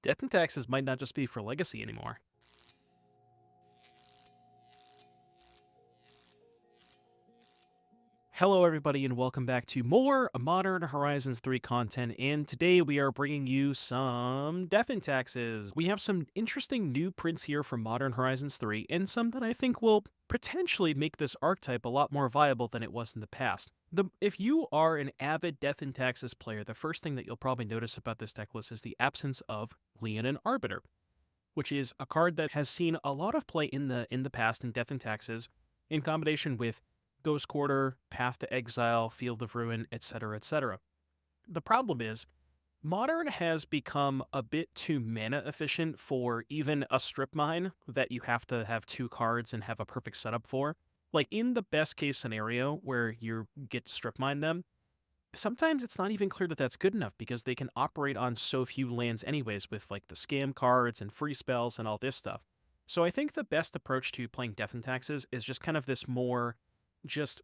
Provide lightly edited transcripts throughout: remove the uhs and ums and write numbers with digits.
Death and Taxes might not just be for Legacy anymore. Hello everybody and welcome back to more Modern Horizons 3 content, and today we are bringing you some Death and Taxes. We have some interesting new prints here from Modern Horizons 3, and some that I think will potentially make this archetype a lot more viable than it was in the past. If you are an avid Death and Taxes player, the first thing that you'll probably notice about this deck list is the absence of Leonin Arbiter, which is a card that has seen a lot of play in the past in Death and Taxes, in combination with Ghost Quarter, Path to Exile, Field of Ruin, etc., etc. The problem is, Modern has become a bit too mana efficient for even a strip mine that you have to have 2 cards and have a perfect setup for. Like, in the best case scenario where you get to strip mine them, sometimes it's not even clear that that's good enough because they can operate on so few lands anyways with like the scam cards and free spells and all this stuff. So I think the best approach to playing Death and Taxes is just kind of this more just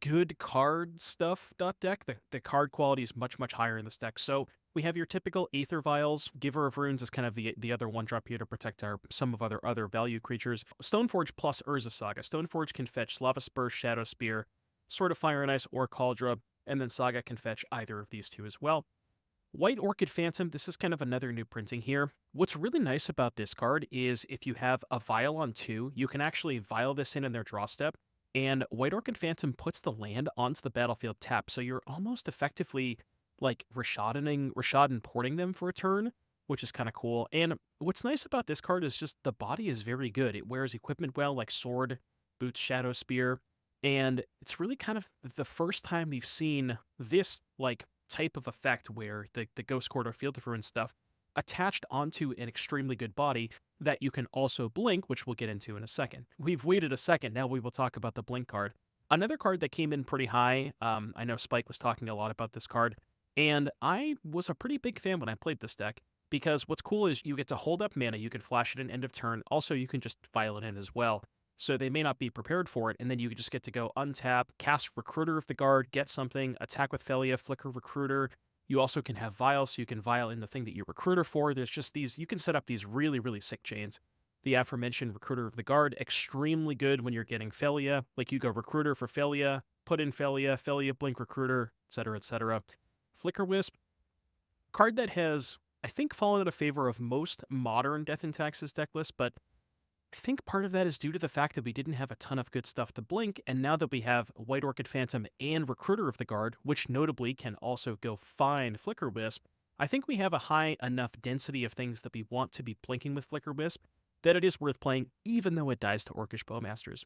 good card stuff deck. The card quality is much higher in this deck. So we have your typical Aether Vials. Giver of Runes is kind of the other 1-drop here to protect some of other value creatures. Stoneforge plus Urza Saga. Stoneforge can fetch Lavaspur, Shadow Spear, Sword of Fire and Ice, or Kaldra, and then Saga can fetch either of these two as well. White Orchid Phantom, this is kind of another new printing here. What's really nice about this card is if you have a Vial on 2, you can actually Vial this in their draw step, and White Orchid Phantom puts the land onto the battlefield tap, so you're almost effectively like Rashad porting them for a turn, which is kind of cool. And what's nice about this card is just the body is very good. It wears equipment well, like Sword, Boots, Shadow Spear, and it's really kind of the first time we've seen this like type of effect where the Ghost Quarter, Field of Ruin stuff attached onto an extremely good body that you can also blink, which we'll get into in a second. We've waited a second, now we will talk about the blink card. Another card that came in pretty high, I know Spike was talking a lot about this card, and I was a pretty big fan when I played this deck, because what's cool is you get to hold up mana, you can flash it in end of turn, also you can just Vial it in as well, so they may not be prepared for it, and then you just get to go untap, cast Recruiter of the Guard, get something, attack with Phelia, flicker Recruiter. You also can have Vial, so you can Vial in the thing that you Recruiter for. There's just these, you can set up these really sick chains. The aforementioned Recruiter of the Guard, extremely good when you're getting Phelia. Like, you go Recruiter for Phelia, put in Phelia, blink Recruiter, etc., etc. Flickerwisp, card that has, I think, fallen out of favor of most modern Death and Taxes deck lists, but I think part of that is due to the fact that we didn't have a ton of good stuff to blink, and now that we have White Orchid Phantom and Recruiter of the Guard, which notably can also go find Flickerwisp, I think we have a high enough density of things that we want to be blinking with Flickerwisp that it is worth playing, even though it dies to Orcish Bowmasters.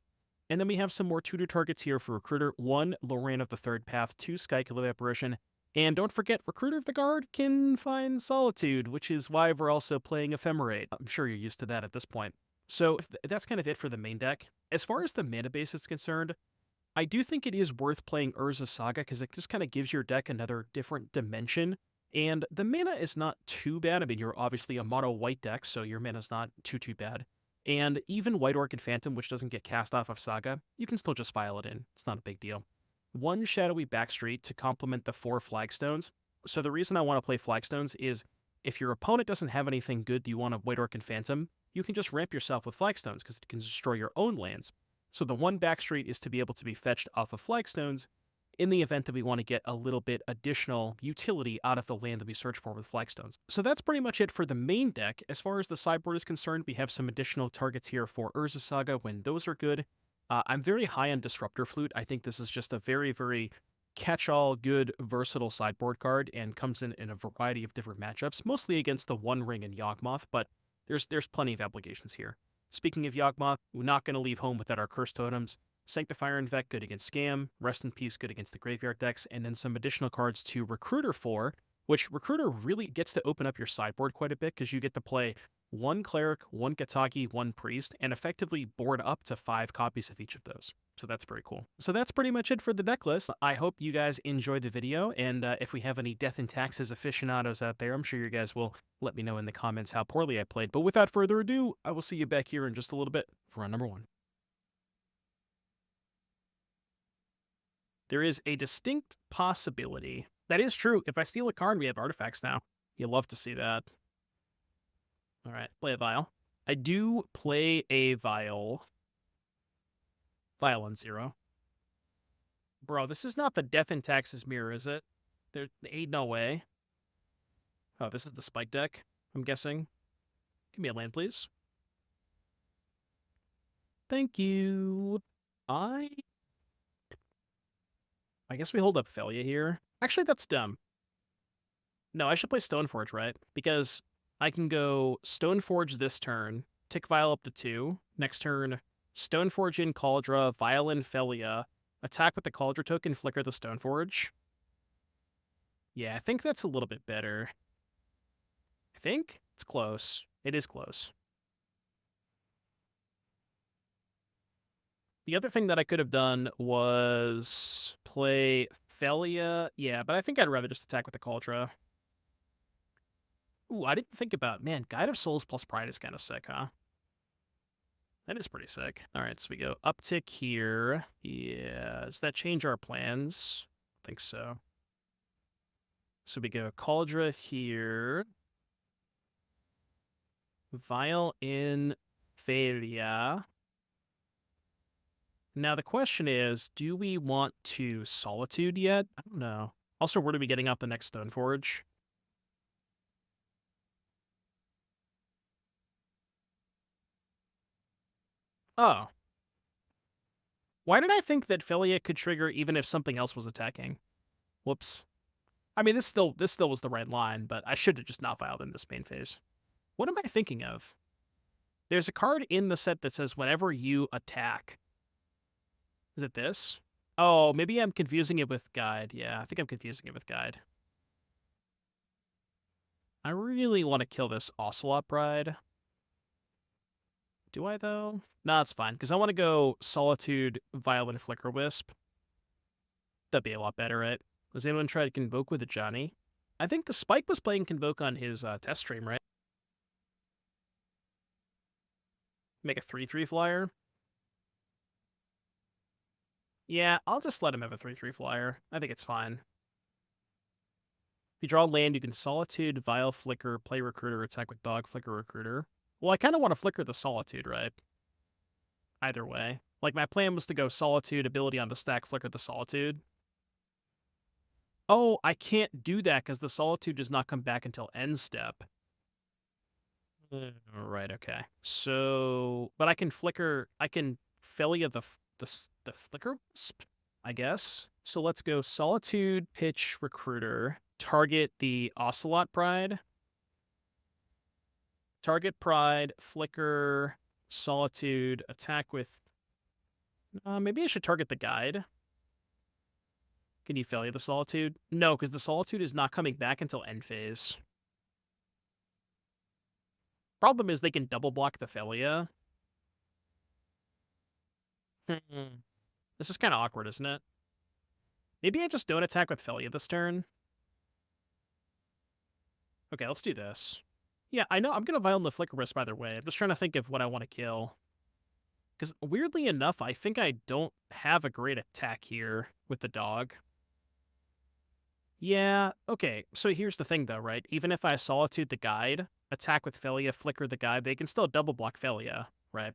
And then we have some more tutor targets here for Recruiter. 1, Loran of the Third Path, 2, Skyclave Apparition, and don't forget, Recruiter of the Guard can find Solitude, which is why we're also playing Ephemerate. I'm sure you're used to that at this point. So that's kind of it for the main deck. As far as the mana base is concerned, I do think it is worth playing Urza Saga because it just kind of gives your deck another different dimension. And the mana is not too bad. I mean, you're obviously a mono white deck, so your mana is not too bad. And even White Orchid Phantom, which doesn't get cast off of Saga, you can still just Vial it in. It's not a big deal. 1 Shadowy Backstreet to complement the 4 Flagstones. So the reason I want to play Flagstones is if your opponent doesn't have anything good that you want a White Orchid Phantom, you can just ramp yourself with Flagstones because it can destroy your own lands. So the 1 Backstreet is to be able to be fetched off of Flagstones in the event that we want to get a little bit additional utility out of the land that we search for with Flagstones. So that's pretty much it for the main deck. As far as the sideboard is concerned, we have some additional targets here for Urza Saga when those are good. I'm very high on Disruptor Flute. I think this is just a very catch-all, good, versatile sideboard card and comes in a variety of different matchups, mostly against the One Ring and Yawgmoth, but there's plenty of applications here. Speaking of Yawgmoth, we're not going to leave home without our Curse Totems. Sanctifier Invect, good against Scam. Rest in Peace, good against the Graveyard decks. And then some additional cards to Recruiter for, which Recruiter really gets to open up your sideboard quite a bit because you get to play 1 Cleric, 1 Kataki, 1 Priest, and effectively board up to 5 copies of each of those. So that's pretty cool. So that's pretty much it for the deck list. I hope you guys enjoyed the video, and if we have any Death and Taxes aficionados out there, I'm sure you guys will let me know in the comments how poorly I played. But without further ado, I will see you back here in just a little bit for round number 1. There is a distinct possibility. That is true. If I steal a card, we have artifacts now. You'll love to see that. All right, play a Vial. I do play a Vial. Vial on 0. Bro, this is not the Death and Taxes mirror, is it? There ain't no way. Oh, this is the Spike deck, I'm guessing. Give me a land, please. Thank you. I guess we hold up Phelia here. Actually, that's dumb. No, I should play Stoneforge, right? Because I can go Stoneforge this turn, tick Vial up to 2. Next turn, Stoneforge in Kaldra, Vial in Phelia, attack with the Kaldra token, flicker the Stoneforge. Yeah, I think that's a little bit better. I think it's close. It is close. The other thing that I could have done was play Phelia. Yeah, but I think I'd rather just attack with the Kaldra. Ooh, I didn't think about... Man, Guide of Souls plus Pride is kind of sick, huh? That is pretty sick. All right, so we go uptick here. Yeah, does that change our plans? I think so. So we go Kaldra here. Vial in Phelia. Now the question is, do we want to Solitude yet? I don't know. Also, where are we getting up the next Stoneforge? Oh. Why did I think that Phelia could trigger even if something else was attacking? Whoops. I mean, this still was the right line, but I should have just not filed in this main phase. What am I thinking of? There's a card in the set that says whenever you attack. Is it this? Oh, maybe I'm confusing it with Guide. Yeah, I think I'm confusing it with Guide. I really want to kill this Ocelot Bride. Do I, though? Nah, it's fine, because I want to go Solitude, Vial, and Flickerwisp. That'd be a lot better, right? Does anyone try to Convoke with a Johnny? I think Spike was playing Convoke on his test stream, right? Make a 3/3 flyer. Yeah, I'll just let him have a 3/3 flyer. I think it's fine. If you draw land, you can Solitude, Vial, Flicker, play Recruiter, attack with Dog, Flicker, Recruiter. Well, I kind of want to Flicker the Solitude, right? Either way. Like, my plan was to go Solitude, ability on the stack, Flicker the Solitude. Oh, I can't do that because the Solitude does not come back until end step. Right, okay. So, but I can Flicker, I can Phelia the Flickerwisp, I guess. So let's go Solitude, Pitch, Recruiter, target the Ocelot Pride, target Pride, Flicker, Solitude, attack with... maybe I should target the Guide. Can you Phelia the Solitude? No, because the Solitude is not coming back until end phase. Problem is they can double block the Phelia. This is kind of awkward, isn't it? Maybe I just don't attack with Phelia this turn. Okay, let's do this. Yeah, I know I'm going to Vial the Flickerwisp either way. I'm just trying to think of what I want to kill. Because weirdly enough, I think I don't have a great attack here with the dog. Yeah, okay. So here's the thing, though, right? Even if I Solitude the Guide, attack with Phelia, Flicker the Guide, they can still double block Phelia, right?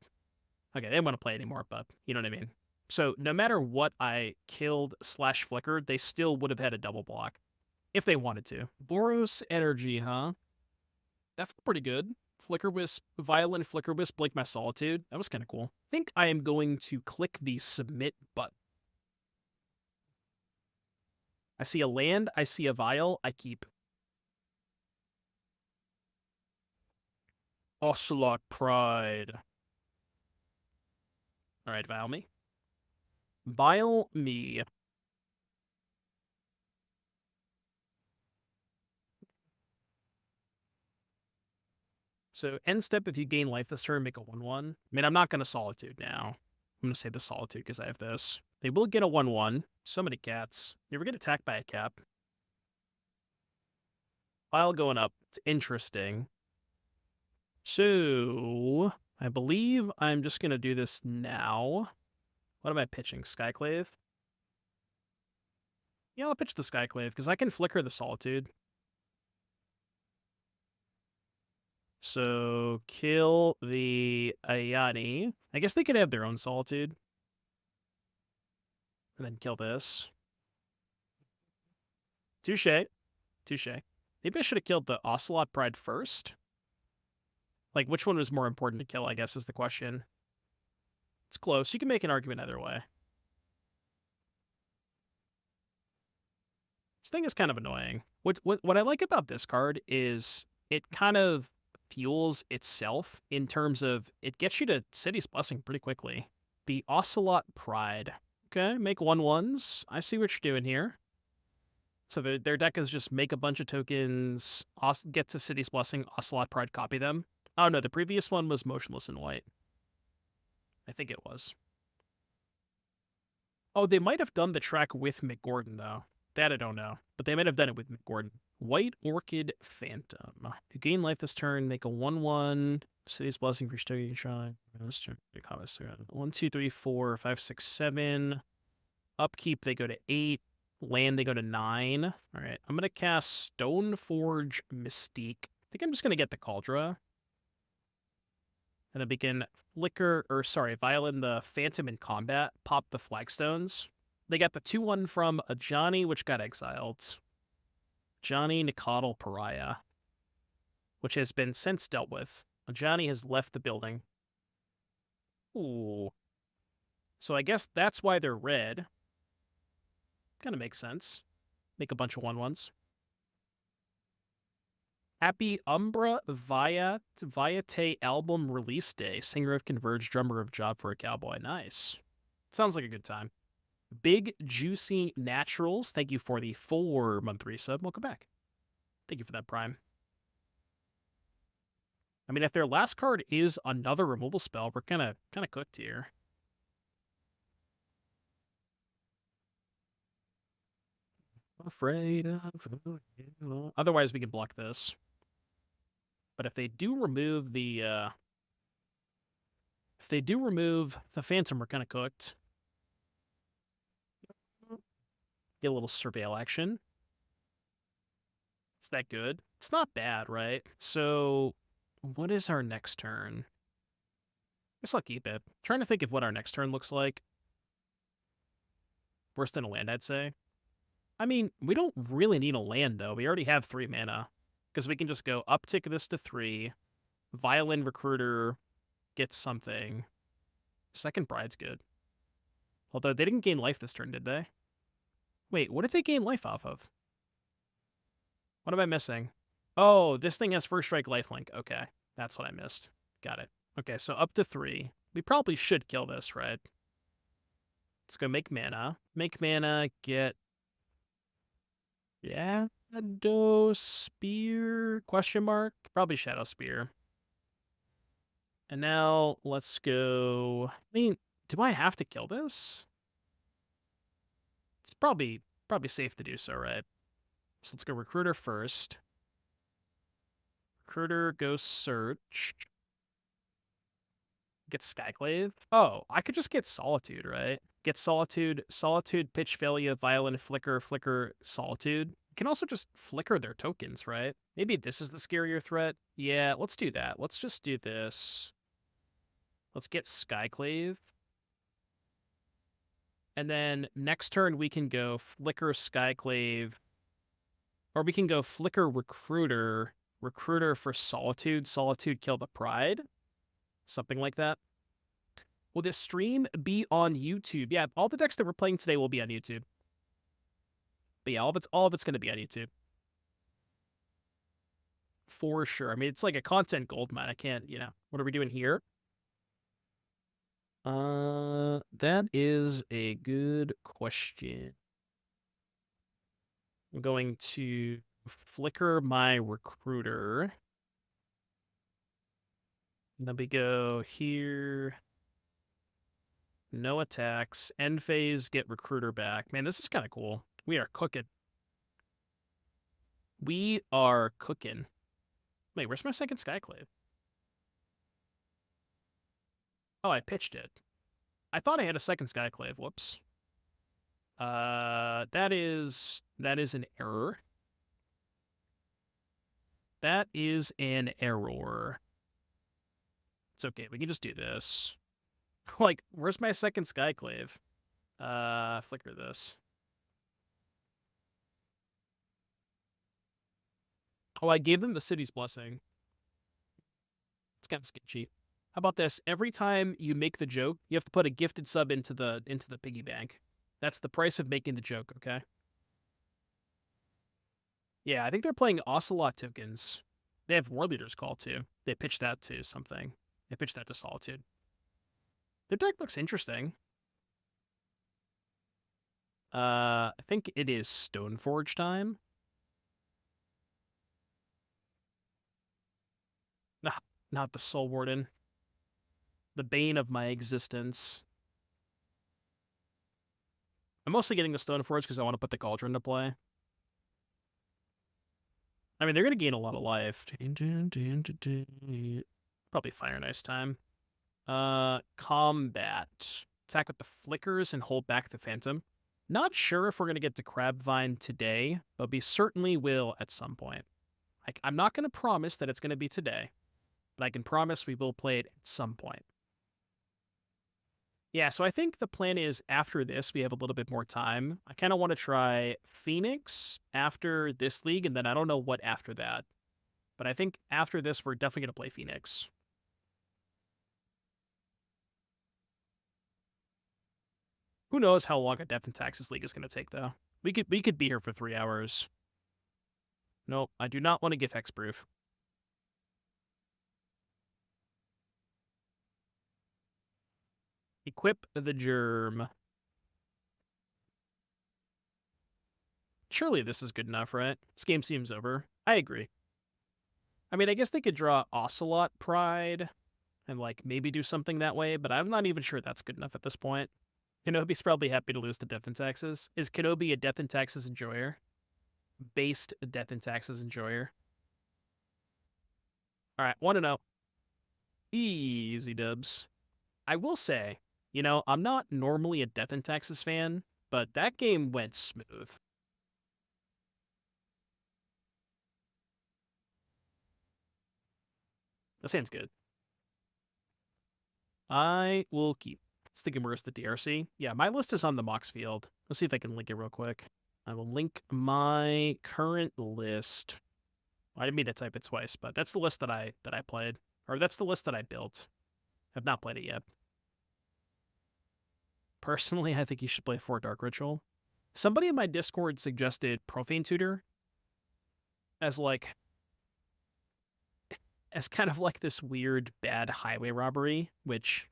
Okay, they don't want to play anymore, but you know what I mean. So no matter what I killed / flickered, they still would have had a double block if they wanted to. Boros energy, huh? That felt pretty good. Flickerwisp, Violent Flickerwisp, Blink My Solitude. That was kind of cool. I think I am going to click the submit button. I see a land, I see a Vial, I keep. Ocelot Pride. Alright, Vial me. Vial me. So end step, if you gain life this turn, make a 1/1. I mean, I'm not going to Solitude now. I'm going to save the Solitude because I have this. They will get a 1/1. So many cats. You ever get attacked by a cap? Pile going up. It's interesting. So, I believe I'm just going to do this now. What am I pitching? Skyclave? Yeah, I'll pitch the Skyclave because I can Flicker the Solitude. So kill the Ayani. I guess they could have their own Solitude. And then kill this. Touche. Touche. Maybe I should have killed the Ocelot Pride first. Like, which one was more important to kill, I guess, is the question. It's close. You can make an argument either way. This thing is kind of annoying. What I like about this card is it kind of fuels itself in terms of it gets you to City's Blessing pretty quickly. The Ocelot Pride. Okay, make 1/1s. I see what you're doing here. So their deck is just make a bunch of tokens, get to City's Blessing, Ocelot Pride, copy them. Oh no, the previous one was Motionless in White. I think it was. Oh, they might have done the track with McGordon, though. That I don't know. But they might have done it with McGordon. White Orchid Phantom. You gain life this turn, make a 1/1. City's Blessing for Stoking Shrine. This turn, 1, 2, 3, 4, 5, 6, 7. Upkeep, they go to 8. Land, they go to 9. All right, I'm going to cast Stoneforge Mystique. I think I'm just going to get the Kaldra. And then we can Violin the Phantom in combat, pop the Flagstones. They got the 2/1 from a Johnny, which got exiled. Johnny Nicodle Pariah, which has been since dealt with. Johnny has left the building. Ooh. So I guess that's why they're red. Kind of makes sense. Make a bunch of 1/1s. Happy Umbra Viate album release day. Singer of Converge, drummer of Job for a Cowboy. Nice. Sounds like a good time. Big Juicy Naturals. Thank you for the 4-month resub. Welcome back. Thank you for that, Prime. I mean, if their last card is another removal spell, we're kind of cooked here. Afraid of you. Otherwise, we can block this. But if they do remove the Phantom, we're kind of cooked. Get a little surveil action. Is that good? It's not bad, right? So, what is our next turn? I guess I'll keep it. Trying to think of what our next turn looks like. Worse than a land, I'd say. I mean, we don't really need a land, though. We already have 3 mana. Because we can just go uptick this to 3. Violin Recruiter gets something. Second Bride's good. Although they didn't gain life this turn, did they? Wait, what did they gain life off of? What am I missing? Oh, this thing has First Strike lifelink. Okay, that's what I missed. Got it. Okay, so up to 3. We probably should kill this, right? Let's go make mana. Make mana, get... Yeah, Shadow Spear? Question mark? Probably Shadow Spear. And now let's go... I mean, do I have to kill this? It's probably safe to do so, right? So let's go Recruiter first. Recruiter goes Search. Get Skyclave. Oh, I could just get Solitude, right? Get Solitude, Pitch, Phelia, Violin, Flicker, Solitude. You can also just flicker their tokens, right? Maybe this is the scarier threat. Yeah, let's do that. Let's just do this. Let's get Skyclave. And then next turn we can go Flicker, Skyclave. Or we can go Flicker, Recruiter for Solitude, kill the Pride. Something like that. Will this stream be on YouTube? Yeah, all the decks that we're playing today will be on YouTube. But yeah, all of it's going to be on YouTube. For sure. I mean, it's like a content goldmine. I can't, What are we doing here? That is a good question. I'm going to flicker my Recruiter. And then we go here. No attacks. End phase, get Recruiter back. Man, this is kind of cool. We are cooking. We are cooking. Wait, where's my second Skyclave? Oh, I pitched it. I thought I had a second Skyclave. Whoops. That is an error. That is an error. It's okay. We can just do this. Like, where's my second Skyclave? Flicker this. Oh, I gave them the city's blessing. It's kind of sketchy. How about this? Every time you make the joke, you have to put a gifted sub into the piggy bank. That's the price of making the joke, okay? Yeah, I think they're playing Ocelot tokens. They have War Leader's Call, too. They pitched that to something. They pitched that to Solitude. Their deck looks interesting. I think it is Stoneforge time. Nah, not the Soul Warden. The bane of my existence. I'm mostly getting the Stoneforge because I want to put the Cauldron to play. I mean, they're going to gain a lot of life. Probably Fire and Ice time. Combat. Attack with the Flickers and hold back the Phantom. Not sure if we're going to get to Crabvine today, but we certainly will at some point. I'm not going to promise that it's going to be today, but I can promise we will play it at some point. Yeah, so I think the plan is after this, we have a little bit more time. I kind of want to try Phoenix after this league, and then I don't know what after that. But I think after this, we're definitely going to play Phoenix. Who knows how long a Death and Taxes league is going to take, though. We could be here for 3 hours. Nope, I do not want to give hexproof. Equip the Germ. Surely this is good enough, right? This game seems over. I agree. I mean, I guess they could draw Ocelot Pride and, like, maybe do something that way, but I'm not even sure that's good enough at this point. Kenobi's probably happy to lose to Death and Taxes. Is Kenobi a Death and Taxes enjoyer? Based Death and Taxes enjoyer? Alright, 1-0. Easy dubs. I will say, you know, I'm not normally a Death and Taxes fan, but that game went smooth. That sounds good. I will keep. Let's think where's the DRC. Yeah, my list is on the Mox field. Let's see if I can link it real quick. I will link my current list. I didn't mean to type it twice, but that's the list that I played. Or that's the list that I built. I've not played it yet. Personally, I think you should play 4 Dark Ritual. Somebody in my Discord suggested Profane Tutor as kind of like this weird bad highway robbery, which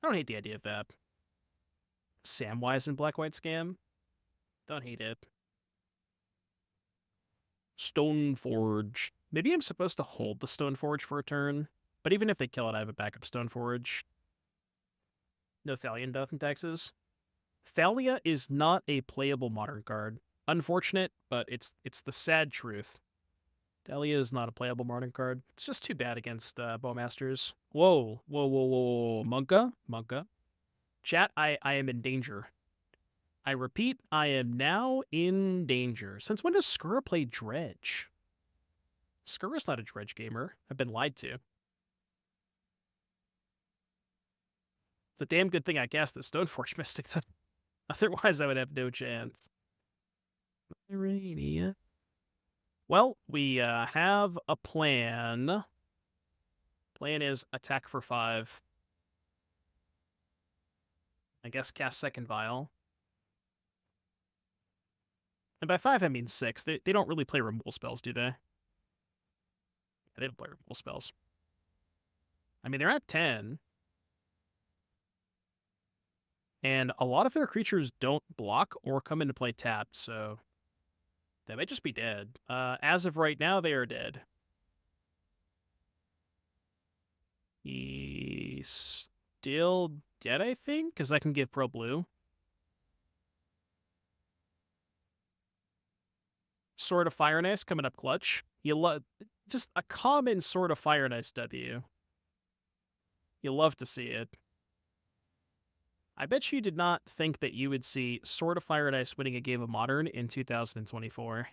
I don't hate the idea of that. Samwise and Black White Scam. Don't hate it. Stoneforge. Maybe I'm supposed to hold the Stoneforge for a turn, but even if they kill it, I have a backup Stoneforge. No Thalian Death and Taxes. Phelia is not a playable modern card. Unfortunate, but it's the sad truth. Thalia is not a playable modern card. It's just too bad against Bowmasters. Whoa. Monka. Chat, I am in danger. I repeat, I am now in danger. Since when does Skura play Dredge? Skura's not a Dredge gamer. I've been lied to. It's a damn good thing I cast the Stoneforge Mystic, though. Otherwise, I would have no chance. Well, we have a plan. Plan is attack for 5. I guess cast second vial. And by 5, I mean 6. They don't really play removal spells, do they? Yeah, they don't play removal spells. I mean, they're at 10. And a lot of their creatures don't block or come into play tapped, so they might just be dead. As of right now, they are dead. He's still dead, I think, because I can give Pro Blue. Sword of Fire and Ice coming up clutch. You love just a common Sword of Fire and Ice W. You love to see it. I bet you did not think that you would see Sword of Fire and Ice winning a game of Modern in 2024.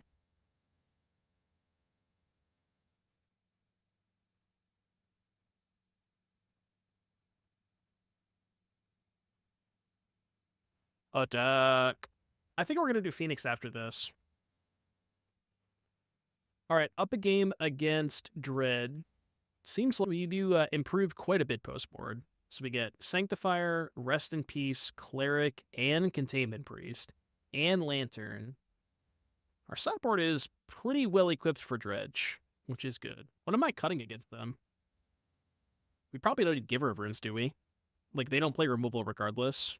Attack. I think we're going to do Phoenix after this. All right, up a game against Dredge. Seems like we do improve quite a bit post-board. So we get Sanctifier, Rest in Peace, Cleric, and Containment Priest, and Lantern. Our sideboard is pretty well equipped for Dredge, which is good. What am I cutting against them? We probably don't need Giver Runes, do we? Like, they don't play removal regardless.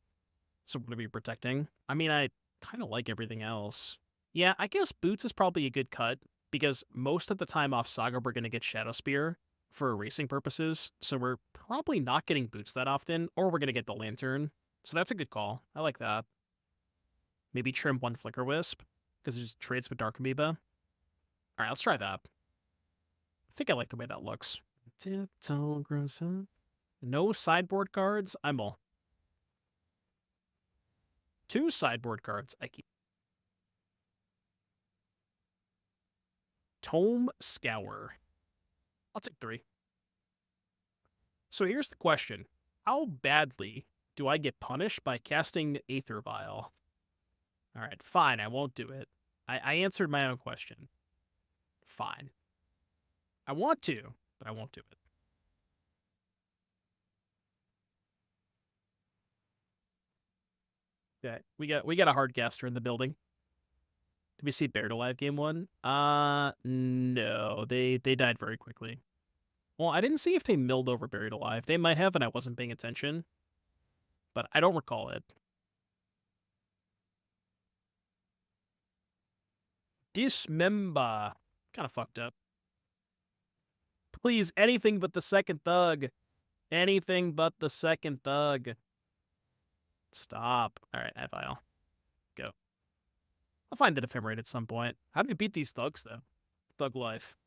So we're going to be protecting. I mean, I kind of like everything else. Yeah, I guess Boots is probably a good cut, because most of the time off Saga we're going to get Shadow Spear for erasing purposes, so we're probably not getting Boots that often, or we're going to get the Lantern. So that's a good call. I like that. Maybe trim one Flickerwisp, because it just trades with Dark Amoeba. Alright, let's try that. I think I like the way that looks. No sideboard cards? I'm all. 2 sideboard cards. I keep. Tome Scour. I'll take 3. So here's the question. How badly do I get punished by casting Aether Vial? Alright, fine, I won't do it. I answered my own question. Fine. I want to, but I won't do it. Yeah, we got a hard caster in the building. Did we see Buried Alive game 1? No. They died very quickly. Well, I didn't see if they milled over Buried Alive. They might have, and I wasn't paying attention. But I don't recall it. Dismember. Kind of fucked up. Please, anything but the second thug. Anything but the second thug. Stop. Alright, Vial. Go. I'll find the Ephemerate at some point. How do we beat these thugs, though? Thug life.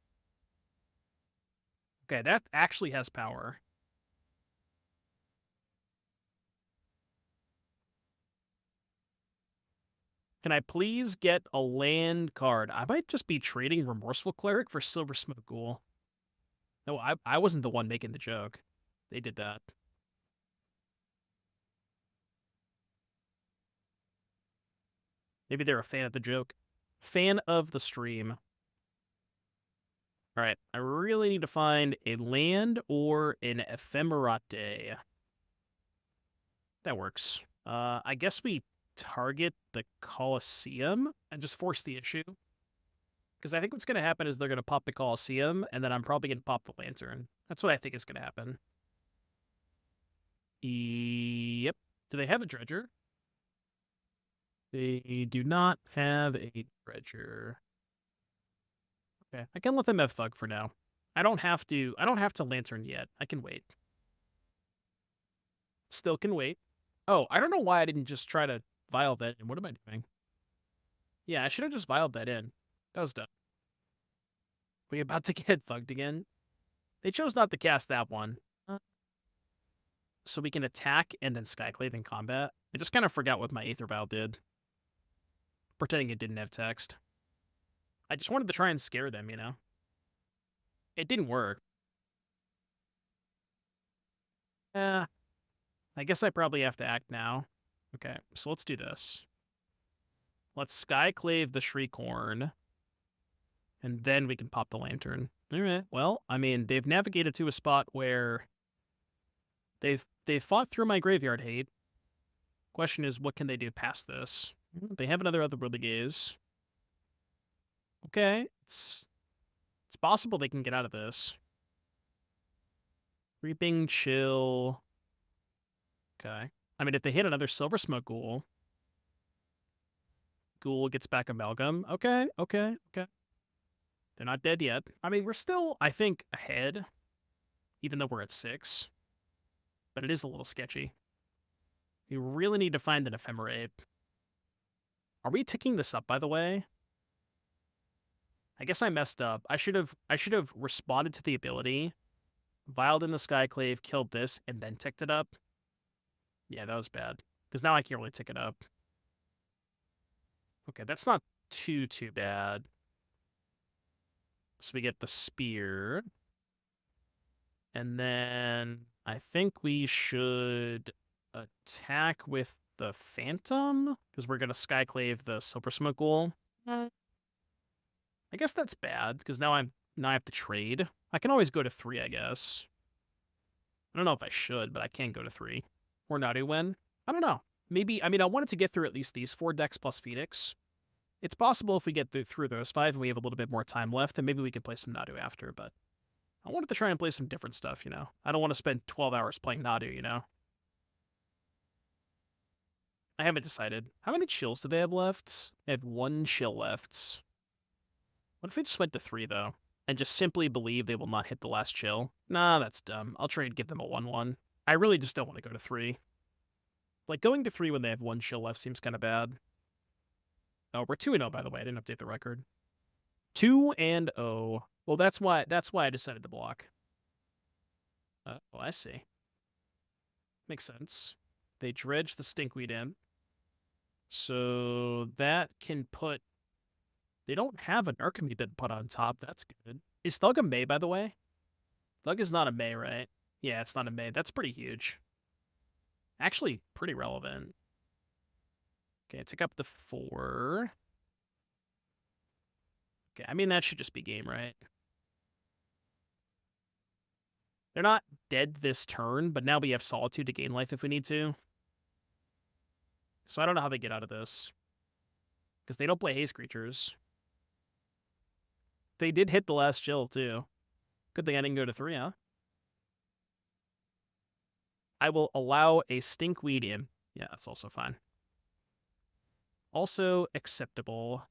Okay, that actually has power. Can I please get a land card? I might just be trading Remorseful Cleric for Silver Smoke Ghoul. No, I wasn't the one making the joke. They did that. Maybe they're a fan of the joke. Fan of the stream. Alright, I really need to find a land or an Ephemerate. That works. I guess we target the Colosseum and just force the issue. Because I think what's going to happen is they're going to pop the Colosseum, and then I'm probably going to pop the Lantern. That's what I think is going to happen. Yep. Do they have a Dredger? They do not have a Dredger. Okay, I can let them have Thug for now. I don't have to Lantern yet. I can wait. Still can wait. Oh, I don't know why I didn't just try to vial that in. What am I doing? Yeah, I should have just vialed that in. That was dumb. We about to get thugged again? They chose not to cast that one. So we can attack and then Skyclave in combat. I just kind of forgot what my Aether Vial did. Pretending it didn't have text. I just wanted to try and scare them, you know? It didn't work. I guess I probably have to act now. Okay, so let's do this. Let's Skyclave the Shriekhorn. And then we can pop the Lantern. Alright, well, I mean, they've navigated to a spot where they've fought through my graveyard hate. Question is, what can they do past this? They have another Otherworldly Gaze. Okay, it's possible they can get out of this. Creeping Chill. Okay. I mean, if they hit another Silver Smoke Ghoul gets back Amalgam. Okay. They're not dead yet. I mean, we're still, I think, ahead, even though we're at 6. But it is a little sketchy. We really need to find an Ephemerate. Are we ticking this up, by the way? I guess I messed up. I should have responded to the ability, vialed in the Skyclave, killed this, and then ticked it up. Yeah, that was bad. Because now I can't really tick it up. Okay, that's not too bad. So we get the Spear. And then I think we should attack with the Phantom, because we're going to Skyclave the Silver Smoke Ghoul. I guess that's bad, because now I have to trade. I can always go to 3, I guess. I don't know if I should, but I can go to 3. Or Nadu win. I don't know. Maybe, I mean, I wanted to get through at least these 4 decks plus Phoenix. It's possible if we get through those 5 and we have a little bit more time left, then maybe we can play some Nadu after, but I wanted to try and play some different stuff, you know? I don't want to spend 12 hours playing Nadu, you know? I haven't decided. How many chills do they have left? They had 1 chill left. What if they just went to 3, though? And just simply believe they will not hit the last chill? Nah, that's dumb. I'll trade, give them a 1-1. I really just don't want to go to 3. Like, going to 3 when they have 1 chill left seems kind of bad. Oh, we're 2-0, by the way. I didn't update the record. 2-0. Well, that's why I decided to block. Oh, I see. Makes sense. They dredge the Stinkweed in. So that can put... They don't have an Urkami bit put on top. That's good. Is Thug a May, by the way? Thug is not a May, right? Yeah, it's not a May. That's pretty huge. Actually, pretty relevant. Okay, take up the 4. Okay, I mean, that should just be game, right? They're not dead this turn, but now we have Solitude to gain life if we need to. So I don't know how they get out of this. Because they don't play haste creatures. They did hit the last chill, too. Good thing I didn't go to 3, huh? I will allow a Stinkweed in. Yeah, that's also fine. Also acceptable.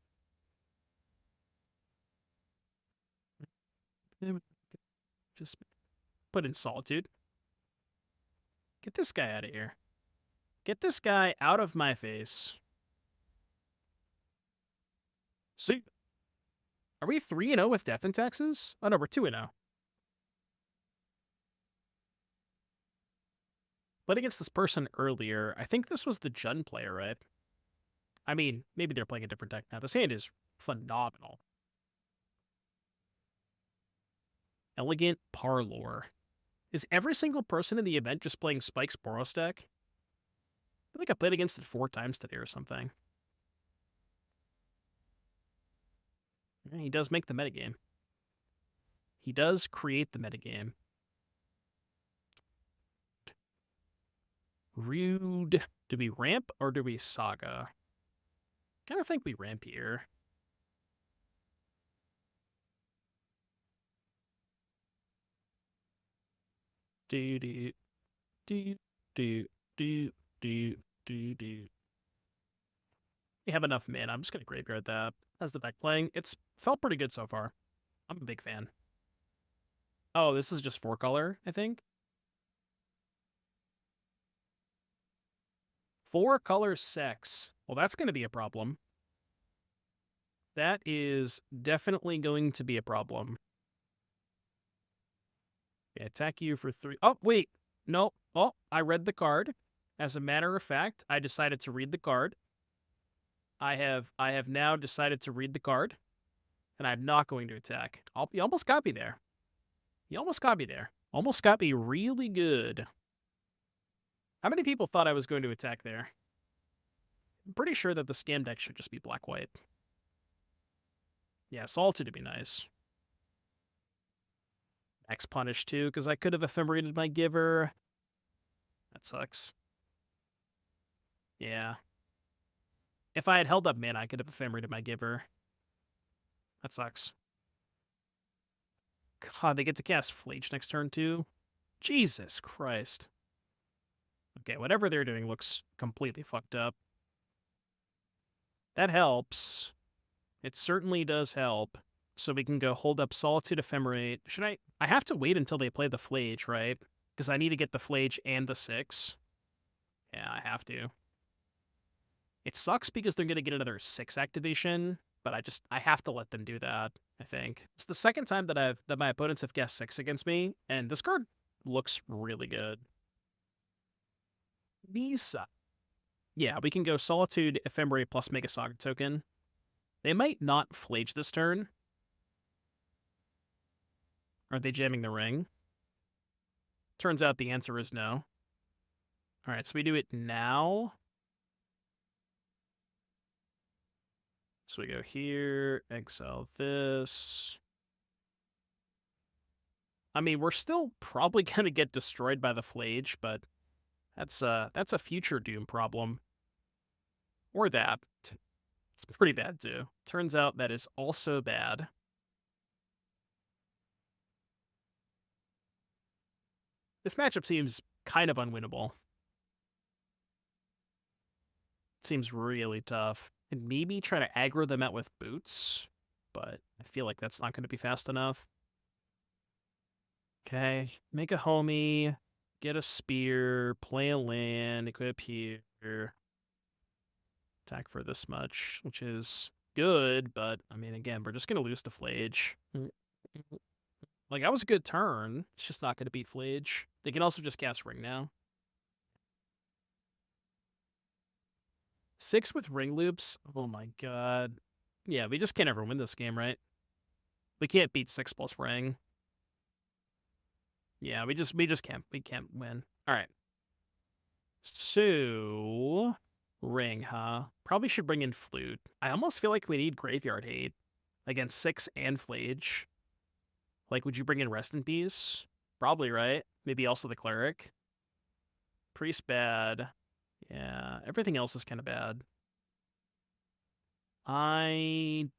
Just put in Solitude. Get this guy out of here. Get this guy out of my face. See? Are we 3-0 with Death and Taxes? Oh, no, we're 2-0. Played against this person earlier. I think this was the Jun player, right? I mean, maybe they're playing a different deck now. This hand is phenomenal. Elegant Parlor. Is every single person in the event just playing Spike's Boros deck? I feel like I played against it 4 times today or something. Yeah, he does make the metagame. He does create the metagame. Rude. Do we ramp or do we saga? Kind of think we ramp here. Do do do do do do do do. We have enough mana. I'm just gonna graveyard that. How's the deck playing? It's felt pretty good so far. I'm a big fan. Oh, this is just 4 color, I think. 4 color sex. Well, that's gonna be a problem. That is definitely going to be a problem. Okay, attack you for 3. Oh, wait. No. Oh, I read the card. As a matter of fact, I decided to read the card. I have now decided to read the card, and I'm not going to attack. You almost got me there. You almost got me there. Almost got me really good. How many people thought I was going to attack there? I'm pretty sure that the scam deck should just be black-white. Yeah, Solitude would be nice. Max Punish too, because I could have ephemerated my giver. That sucks. Yeah. If I had held up mana, I could have ephemerated my giver. That sucks. God, they get to cast Flage next turn too? Jesus Christ. Okay, whatever they're doing looks completely fucked up. That helps. It certainly does help. So we can go hold up Solitude Ephemerate. Should I have to wait until they play the Flage, right? Because I need to get the Flage and the 6. Yeah, I have to. It sucks because they're going to get another 6 activation, but I have to let them do that, I think. It's the second time that my opponents have guessed 6 against me, and this card looks really good. Misa. Yeah, we can go Solitude, Ephemerate plus Mega Saga token. They might not Flage this turn. Are they jamming the ring? Turns out the answer is no. Alright, so we do it now. So we go here, exile this. I mean, we're still probably going to get destroyed by the Flage, but that's a future Doom problem. Or that. It's pretty bad, too. Turns out that is also bad. This matchup seems kind of unwinnable. Seems really tough. And maybe try to aggro them out with boots, but I feel like that's not going to be fast enough. Okay, make a homie, get a spear, play a land, equip here. Attack for this much, which is good, but, I mean, again, we're just going to lose to Flage. Like, that was a good turn. It's just not going to beat Flage. They can also just cast Ring now. 6 with Ring Loops? Oh my god. Yeah, we just can't ever win this game, right? We can't beat 6 plus Ring. Yeah, we just can't win. Alright. So Ring, huh? Probably should bring in Flute. I almost feel like we need Graveyard Hate against 6 and Flage. Like, would you bring in Rest in Peace? Probably, right? Maybe also the Cleric. Priest bad. Yeah, everything else is kind of bad. I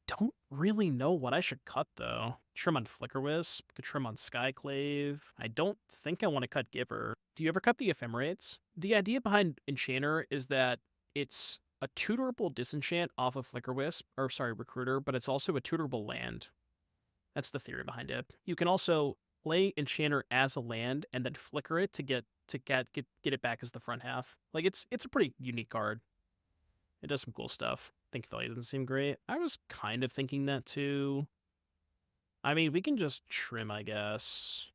don't really know what I should cut, though. Trim on Flickerwisp, could trim on Skyclave. I don't think I want to cut Giver. Do you ever cut the Ephemerates? The idea behind Enchanter is that it's a tutorable disenchant off of Flickerwisp, or sorry, Recruiter, but it's also a tutorable land. That's the theory behind it. You can also play Enchanter as a land and then flicker it to get it back as the front half. Like, it's a pretty unique card. It does some cool stuff. I think Phelia doesn't seem great. I was kind of thinking that too. I mean, we can just trim, I guess.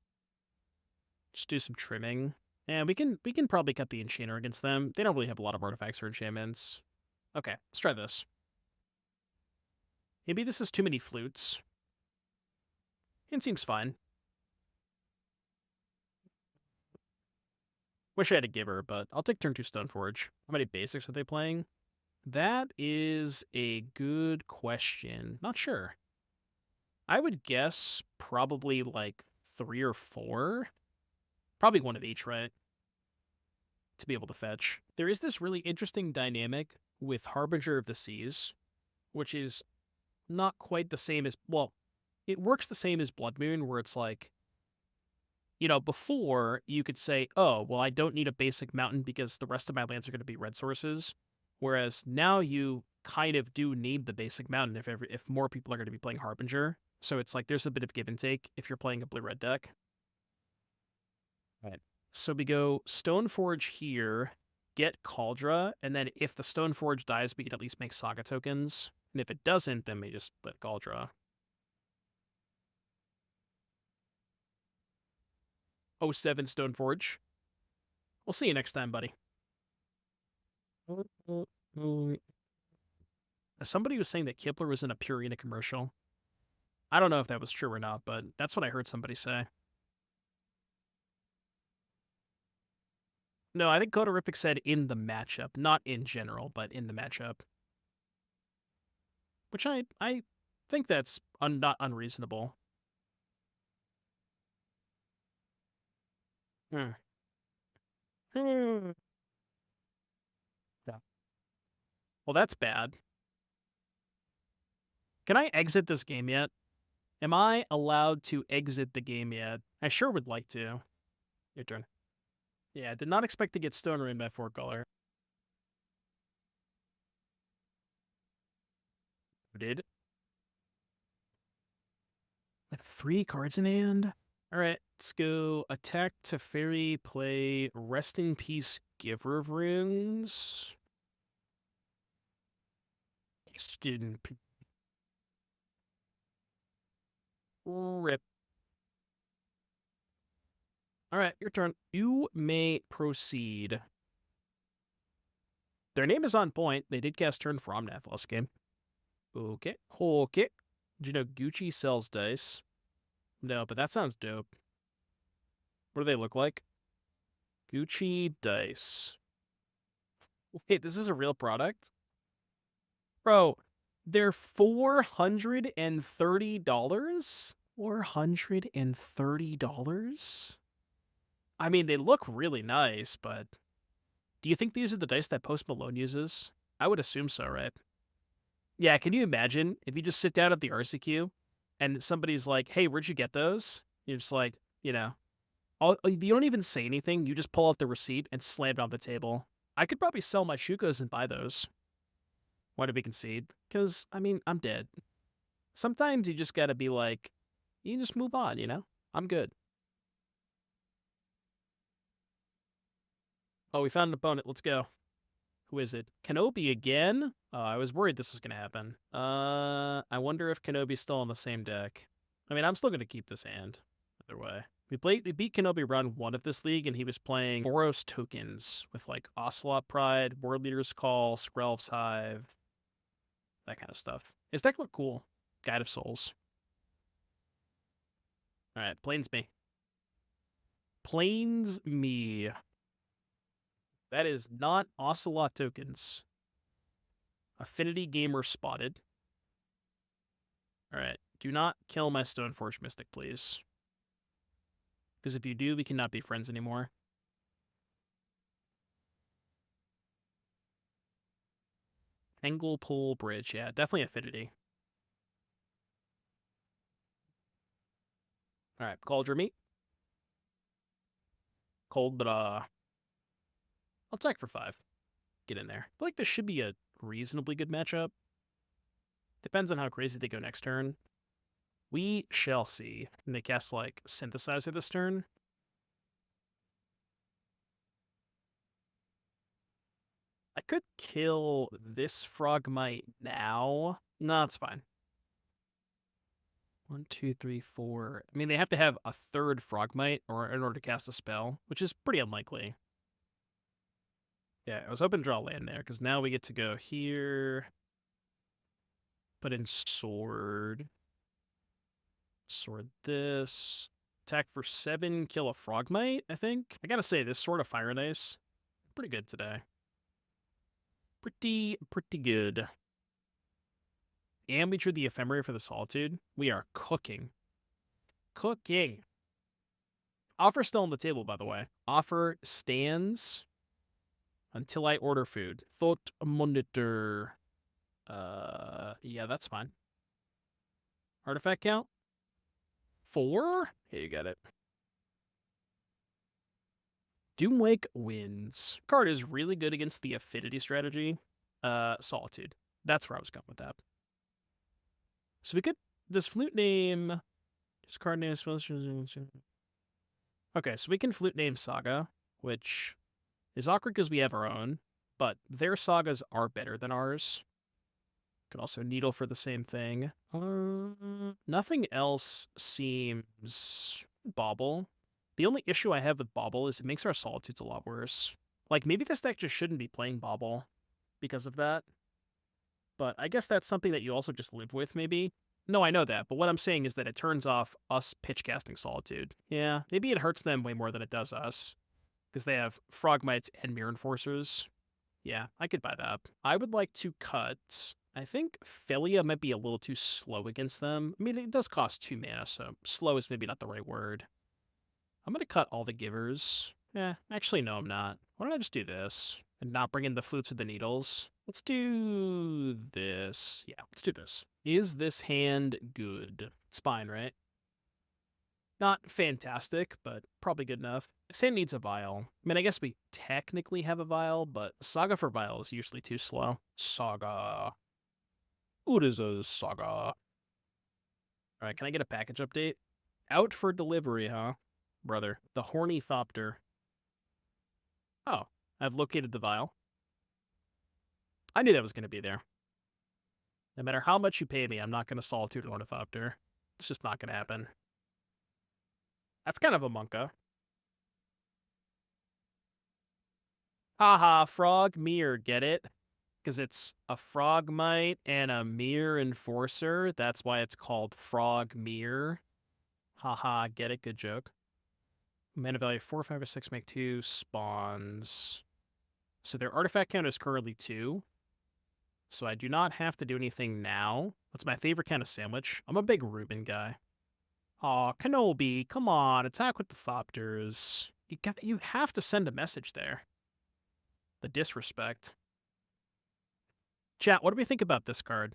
Just do some trimming. And we can probably cut the Enchanter against them. They don't really have a lot of artifacts or enchantments. Okay, let's try this. Maybe this is too many flutes. It seems fine. Wish I had a Giver, but I'll take turn 2 Stoneforge. How many basics are they playing? That is a good question. Not sure. I would guess probably like 3 or 4. Probably one of each, right? To be able to fetch. There is this really interesting dynamic with Harbinger of the Seas, which is not quite the same as, well, it works the same as Blood Moon, where it's like, you know, before you could say, oh, well, I don't need a basic mountain because the rest of my lands are going to be red sources. Whereas now you kind of do need the basic mountain if more people are going to be playing Harbinger. So it's like there's a bit of give and take if you're playing a blue-red deck. Right. So we go Stoneforge here, get Kaldra, and then if the Stoneforge dies, we can at least make Saga tokens. And if it doesn't, then we just let Kaldra. 07 Stoneforge. We'll see you next time, buddy. Somebody was saying that Kipler was in a Purina commercial. I don't know if that was true or not, but that's what I heard somebody say. No, I think Godorific said in the matchup, not in general, but in the matchup. Which I think that's not unreasonable. Hmm. Yeah. Well, that's bad. Can I exit this game yet? Am I allowed to exit the game yet? I sure would like to. Your turn. Yeah, I did not expect to get Stone Rain by 4-color. Did. 3 cards in hand? Alright, let's go attack Teferi, play Rest in Peace, Giver of Runes. Student. Rip. Alright, your turn. You may proceed. Their name is on point. They did cast turn for Omnath last game. Okay. Okay. Did you know Gucci sells dice? No, but that sounds dope. What do they look like? Gucci dice. Wait, this is a real product? Bro, They're $430? $430? I mean, they look really nice, but do you think these are the dice that Post Malone uses? I would assume so, right? Yeah, can you imagine if you just sit down at the RCQ and somebody's like, hey, where'd you get those? You're just like, you don't even say anything. You just pull out the receipt and slam it on the table. I could probably sell my Shukos and buy those. Why did we concede? Because, I mean, I'm dead. Sometimes you just gotta be like, you can just move on, I'm good. Oh, we found an opponent. Let's go. Who is it? Kenobi again? Oh, I was worried this was going to happen. I wonder if Kenobi's still on the same deck. I mean, I'm still going to keep this hand. Either way. We beat Kenobi round 1 of this league, and he was playing Boros tokens with, like, Ocelot Pride, World Leader's Call, Skrelv's Hive, that kind of stuff. His deck looked cool. Guide of Souls. Alright, Plains me. Plains me. That is not Ocelot tokens. Affinity Gamer spotted. Alright, do not kill my Stoneforge Mystic, please. Because if you do, we cannot be friends anymore. Englepool Bridge, yeah, definitely Affinity. Alright, Kaldra me. Kaldra. I'll attack for 5. Get in there. I feel like this should be a reasonably good matchup. Depends on how crazy they go next turn. We shall see. And they cast, like, Synthesizer this turn. I could kill this Frogmite now. No, it's fine. 1, 2, 3, 4. I mean, they have to have a third Frogmite in order to cast a spell, which is pretty unlikely. Yeah, I was hoping to draw land there, because now we get to go here. Put in Sword. Sword this. Attack for 7, kill a Frogmite, I think. I gotta say, this Sword of Fire and Ice, pretty good today. Pretty good. And we drew the Ephemerate for the Solitude. We are cooking. Cooking. Offer still on the table, by the way. Offer stands until I order food. Thought monitor. Yeah, that's fine. Artifact count? 4? Here, you got it. Doomwake wins. Card is really good against the Affinity strategy. Solitude. That's where I was going with that. So we could... This flute name... This card name is supposed to... Okay, so we can flute name Saga, which is awkward because we have our own, but their sagas are better than ours. Could also needle for the same thing. Nothing else seems bauble. The only issue I have with bauble is it makes our solitudes a lot worse. Like, maybe this deck just shouldn't be playing bauble because of that. But I guess that's something that you also just live with, maybe. No, I know that, but what I'm saying is that it turns off us pitch casting Solitude. Yeah, maybe it hurts them way more than it does us. Because they have Frogmites and Mirror Enforcers. Yeah, I could buy that. I would like to cut... I think Phelia might be a little too slow against them. I mean, it does cost 2 mana, so slow is maybe not the right word. I'm going to cut all the givers. Actually, no, I'm not. Why don't I just do this? And not bring in the flutes or the needles? Let's do this. Yeah, let's do this. Is this hand good? It's fine, right? Not fantastic, but probably good enough. This hand needs a vial. I mean, I guess we technically have a vial, but Saga for vial is usually too slow. Saga. Uriza's Saga. Alright, can I get a package update? Out for delivery, huh? Brother. The Horny Thopter. Oh, I've located the vial. I knew that was going to be there. No matter how much you pay me, I'm not going to Solitude an Ornithopter. It's just not going to happen. That's kind of a Monka. Haha, Frog Mirror, get it? Because it's a Frogmite and a Mirror Enforcer. That's why it's called Frog Mirror. Haha, get it? Good joke. Mana value 4, 5, or 6, make 2 spawns. So their artifact count is currently 2. So I do not have to do anything now. What's my favorite kind of sandwich? I'm a big Reuben guy. Aw, Kenobi, come on, attack with the Thopters. You have to send a message there. The disrespect. Chat, what do we think about this card?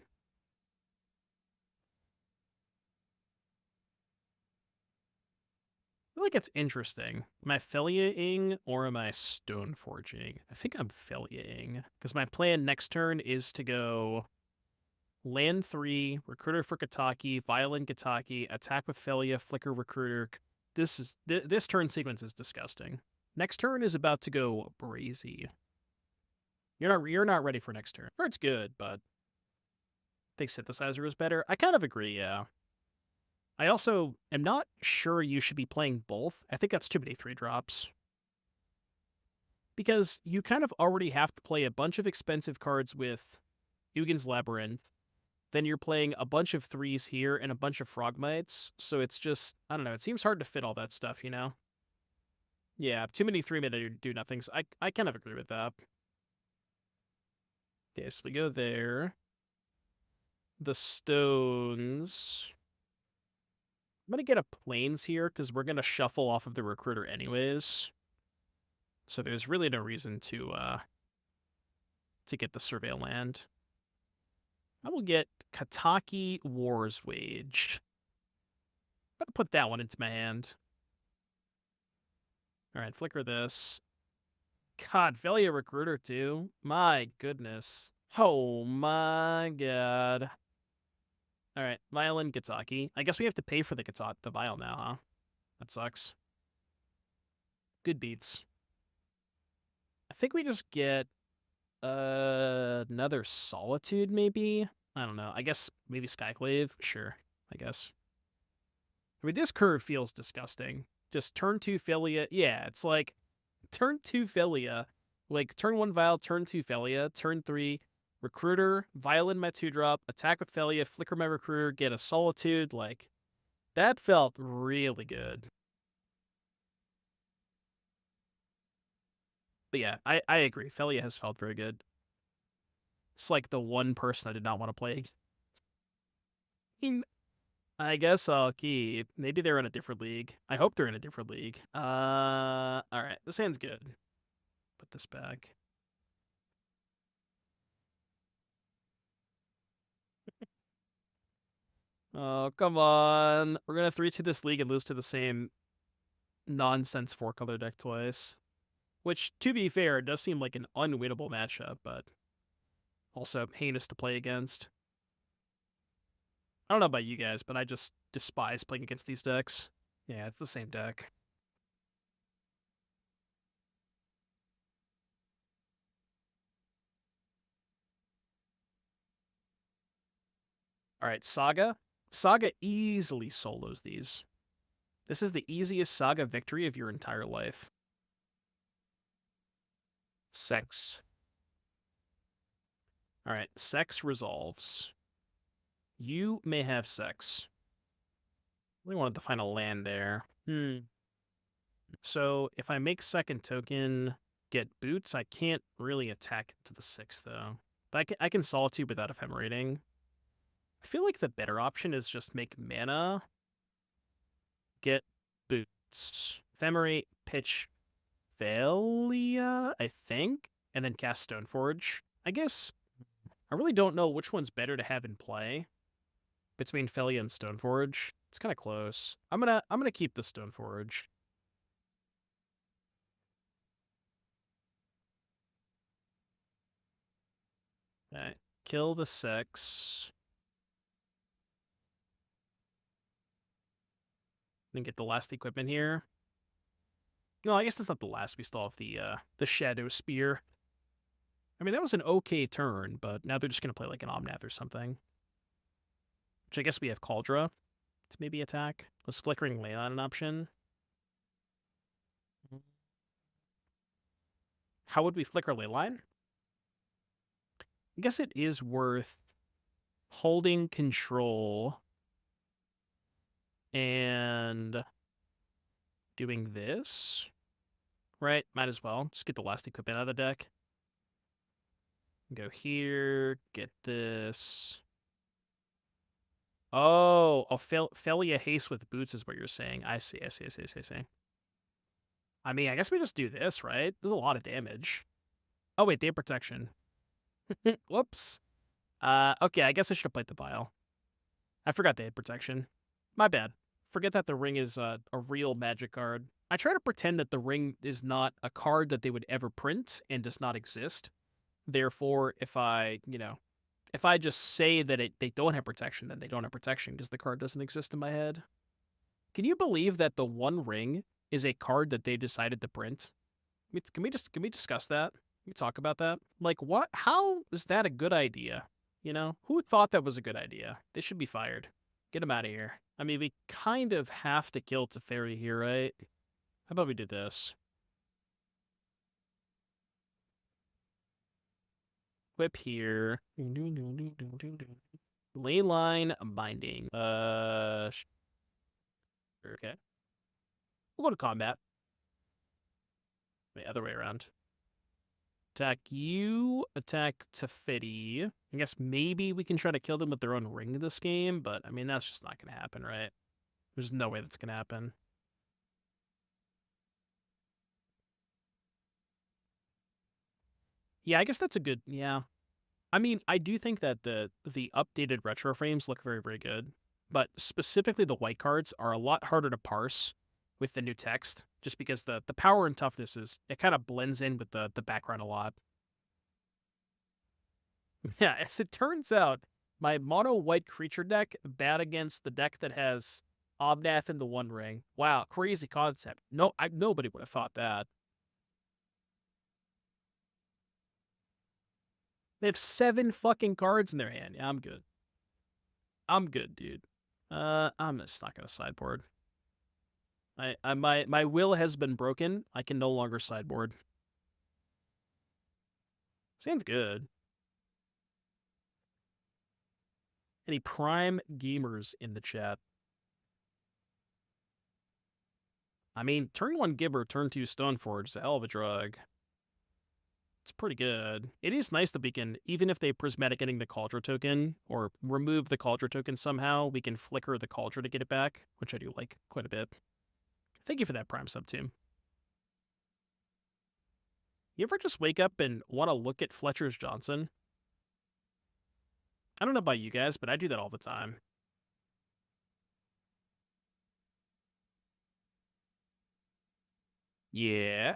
I feel like it's interesting. Am I Phelia-ing or am I Stoneforging? I think I'm Phelia-ing, because my plan next turn is to go land 3, Recruiter for Kataki, Violin Kataki, attack with Phelia, Flicker Recruiter. This turn sequence is disgusting. Next turn is about to go brazy. You're not ready for next turn. It's good, but I think Synthesizer is better. I kind of agree, yeah. I also am not sure you should be playing both. I think that's too many 3-drops. Because you kind of already have to play a bunch of expensive cards with Ugin's Labyrinth. Then you're playing a bunch of 3s here and a bunch of Frogmites. So it's just, I don't know, it seems hard to fit all that stuff, you know? Yeah, too many 3-minute do-nothings. I kind of agree with that. Okay, so we go there. The stones. I'm going to get a plains here because we're going to shuffle off of the recruiter anyways. So there's really no reason to get the surveil land. I will get Kataki Wars Wage. I'm going to put that one into my hand. All right, flicker this. God, Phelia Recruiter too. My goodness. Oh my god. All right, Violin Kataki. I guess we have to pay for the Vial now, huh? That sucks. Good beats. I think we just get another Solitude, maybe? I don't know. I guess maybe Skyclave? Sure, I guess. I mean, this curve feels disgusting. Just turn 2 Phelia. Yeah, it's like turn 2 Phelia. Like, turn 1 Vial, turn 2 Phelia, turn 3 Recruiter, Violin my 2-drop, attack with Phelia, flicker my Recruiter, get a Solitude. Like, that felt really good. But yeah, I agree. Phelia has felt very good. It's like the one person I did not want to play. I guess I'll keep. Maybe they're in a different league. I hope they're in a different league. Alright. This hand's good. Put this back. Oh, come on. We're gonna 3-2 this league and lose to the same nonsense 4-color deck twice. Which, to be fair, does seem like an unwinnable matchup, but also heinous to play against. I don't know about you guys, but I just despise playing against these decks. Yeah, it's the same deck. Alright, Saga. Saga easily solos these. This is the easiest Saga victory of your entire life. Sex. Alright, sex resolves. You may have sex. We wanted to find a land there. So if I make second token, get boots, I can't really attack to the 6, though. But I can Solitude without Ephemerating. I feel like the better option is just make mana, get boots, Ephemerate, pitch Phelia, I think, and then cast Stoneforge. I guess I really don't know which one's better to have in play between Phelia and Stoneforge. It's kind of close. I'm gonna keep the Stoneforge. Okay, kill the 6. Then get the last equipment here. No, I guess that's not the last. We still have the Shadow Spear. I mean, that was an okay turn, but now they're just gonna play like an Omnath or something. Which I guess we have Kaldra to maybe attack. Was Flickering Leyline an option? How would we flicker Leyline? I guess it is worth holding control and doing this, right? Might as well. Just get the last equipment out of the deck. Go here, get this. Oh, Phelia haste with boots is what you're saying. I see. I mean, I guess we just do this, right? There's a lot of damage. Oh, wait, they have protection. Whoops. Okay, I guess I should have played the Vial. I forgot they had protection. My bad. Forget that the ring is a real magic card. I try to pretend that the ring is not a card that they would ever print and does not exist. Therefore, if I just say that they don't have protection, then they don't have protection because the card doesn't exist in my head. Can you believe that the One Ring is a card that they decided to print? Can we discuss that? Can we talk about that? Like, what? How is that a good idea? You know, who thought that was a good idea? They should be fired. Get them out of here. I mean, we kind of have to kill Teferi here, right? How about we do this? Whip here. Leyline binding. Okay. We'll go to combat. The other way around. Attack you, attack Teferi. I guess maybe we can try to kill them with their own ring this game, but I mean, that's just not going to happen, right? There's no way that's going to happen. Yeah, I guess that's a good, yeah. I mean, I do think that the updated retro frames look very, very good, but specifically the white cards are a lot harder to parse with the new text, just because the power and toughness it kind of blends in with the background a lot. Yeah, as it turns out, my mono white creature deck bad against the deck that has Omnath in the One Ring. Wow, crazy concept. No, nobody would have thought that. They have 7 fucking cards in their hand. Yeah, I'm good. I'm good, dude. I'm just not gonna sideboard. My will has been broken. I can no longer sideboard. Sounds good. Any prime gamers in the chat? I mean, turn 1 Gibber, turn 2 Stoneforge is a hell of a drug. It's pretty good. It is nice that we can, even if they prismatic getting the Kaldra token, or remove the Kaldra token somehow, we can flicker the Kaldra to get it back, which I do like quite a bit. Thank you for that Prime sub, team. You ever just wake up and want to look at Fletcher's Johnson? I don't know about you guys, but I do that all the time. Yeah.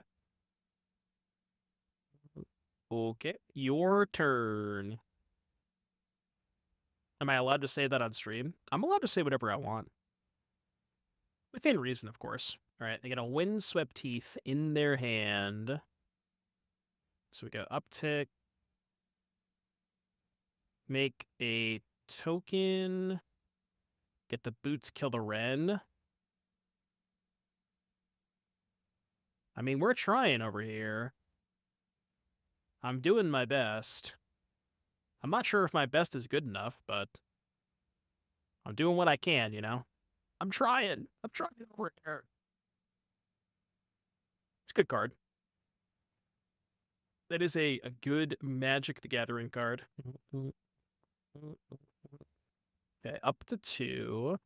Okay, your turn. Am I allowed to say that on stream? I'm allowed to say whatever I want. Within reason, of course. All right, they get a Windswept Teeth in their hand. So we go uptick. Make a token. Get the boots, kill the Wren. I mean, we're trying over here. I'm doing my best. I'm not sure if my best is good enough, but I'm doing what I can, you know? I'm trying. I'm trying over here. It's a good card. That is a good Magic the Gathering card. Okay, up to 2.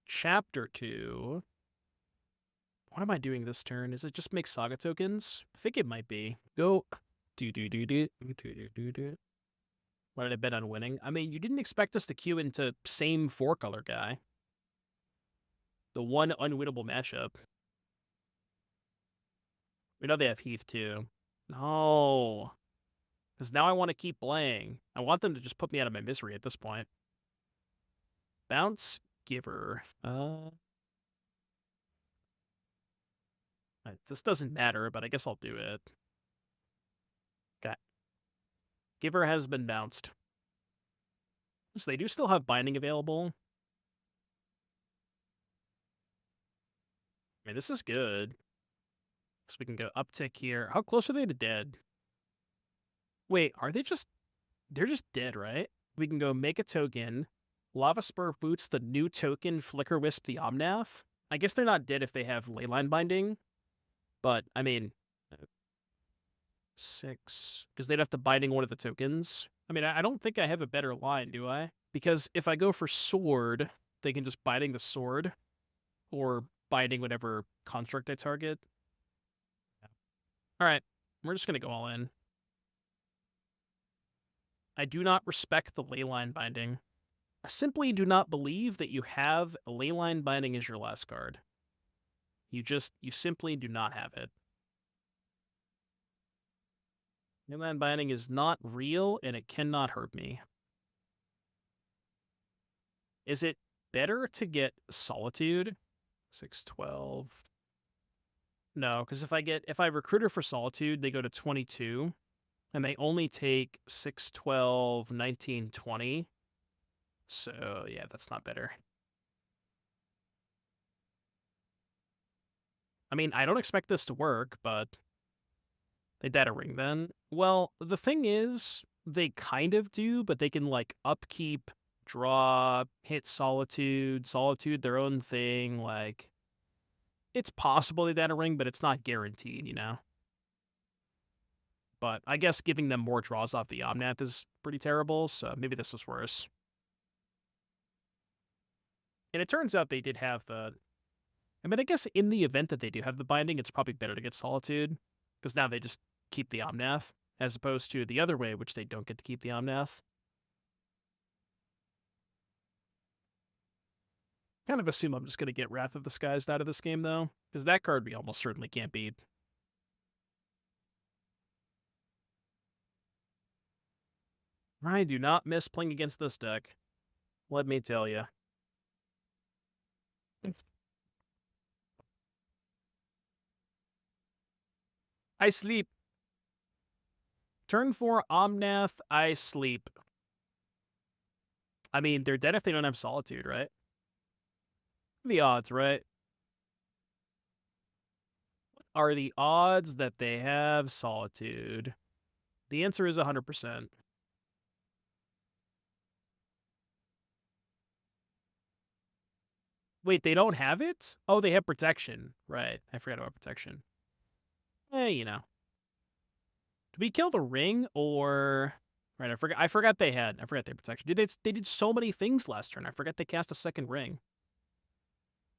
Chapter 2. What am I doing this turn? Is it just make Saga tokens? I think it might be. Go. What did I bet on winning? I mean, you didn't expect us to queue into same 4-color guy. The one unwinnable matchup. We know they have Heath, too. No. Because now I want to keep playing. I want them to just put me out of my misery at this point. Bounce Giver. This doesn't matter, but I guess I'll do it. Okay. Giver has been bounced. So they do still have Binding available. I mean, this is good. So we can go uptick here. How close are they to dead? Wait, are they just... They're just dead, right? We can go make a token. Lavaspur Boots the new token, Flickerwisp the Omnath. I guess they're not dead if they have Leyline Binding. But, I mean... 6, because they'd have to binding one of the tokens. I mean, I don't think I have a better line, do I? Because if I go for sword, they can just binding the sword, or binding whatever construct I target. All right, we're just going to go all in. I do not respect the leyline binding. I simply do not believe that you have a leyline binding as your last card. You simply do not have it. Leyline binding is not real, and it cannot hurt me. Is it better to get Solitude? 612. No, because if I recruiter for Solitude, they go to 22, and they only take 612, 19, 20. So yeah, that's not better. I mean, I don't expect this to work, but they data ring then. Well, the thing is, they kind of do, but they can like upkeep, draw, hit Solitude, their own thing. Like, it's possible they data ring, but it's not guaranteed, you know? But I guess giving them more draws off the Omnath is pretty terrible, so maybe this was worse. And it turns out they did have the... I mean, I guess in the event that they do have the binding, it's probably better to get Solitude, because now they just keep the Omnath, as opposed to the other way, which they don't get to keep the Omnath. Kind of assume I'm just going to get Wrath of the Skies out of this game, though, because that card we almost certainly can't beat. I do not miss playing against this deck. Let me tell you. I sleep. Turn 4 Omnath, I sleep. I mean, they're dead if they don't have Solitude, right? The odds, right? What are the odds that they have Solitude? The answer is 100%. Wait, they don't have it? Oh, they have Protection. Right, I forgot about Protection. You know. Did we kill the ring, or... Right, I forgot they had Protection. Dude, they did so many things last turn. I forgot they cast a second ring.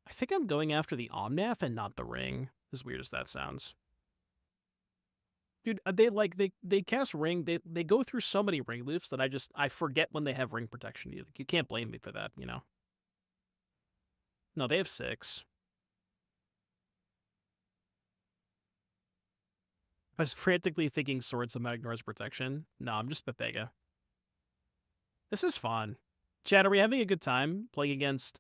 I think I'm going after the Omnath and not the ring, as weird as that sounds. Dude, they cast ring, they go through so many ring loops that I forget when they have ring protection. You can't blame me for that, you know. No, they have 6. I was frantically thinking Sword somehow ignores protection. No, I'm just Bethega. This is fun. Chad, are we having a good time playing against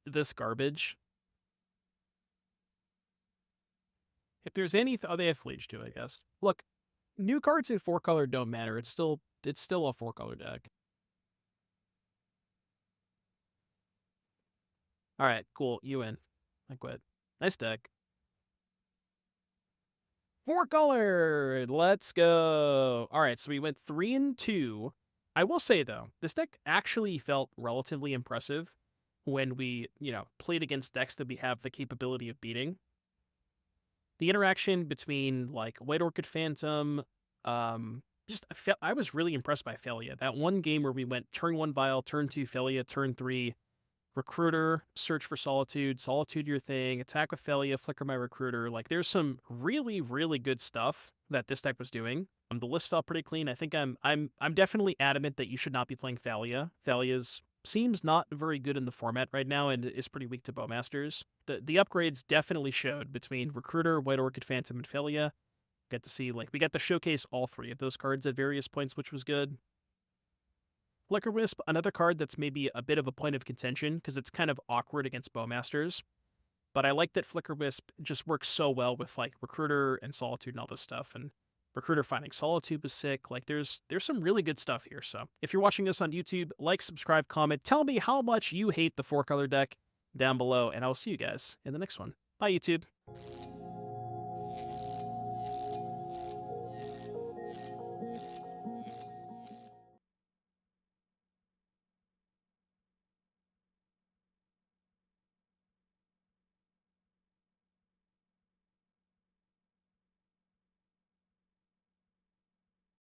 this garbage? If there's any... oh, they have Fleege too, I guess. Look, new cards in 4-color don't matter. It's still a 4-color deck. Alright, cool. You win. I quit. Nice deck. 4-color! Let's go! Alright, so we went 3-2. I will say, though, this deck actually felt relatively impressive when we, played against decks that we have the capability of beating. The interaction between, like, White Orchid Phantom, I was really impressed by Phelia. That one game where we went turn 1 Vial, turn 2 Phelia, turn 3 Recruiter, search for Solitude your thing, attack with Phelia, flicker my Recruiter. Like, there's some really, really good stuff that this deck was doing. The list felt pretty clean. I think I'm definitely adamant that you should not be playing Phelia. Phelia's seems not very good in the format right now and is pretty weak to Bowmasters. The upgrades definitely showed between Recruiter, White Orchid Phantom, and Phelia. Get to see, we got to showcase all 3 of those cards at various points, which was good. Flickerwisp, another card that's maybe a bit of a point of contention because it's kind of awkward against Bowmasters. But I like that Flickerwisp just works so well with Recruiter and Solitude and all this stuff. And Recruiter finding Solitude was sick. There's some really good stuff here. So if you're watching this on YouTube, like, subscribe, comment, tell me how much you hate the 4-color deck down below, and I'll see you guys in the next one. Bye, YouTube.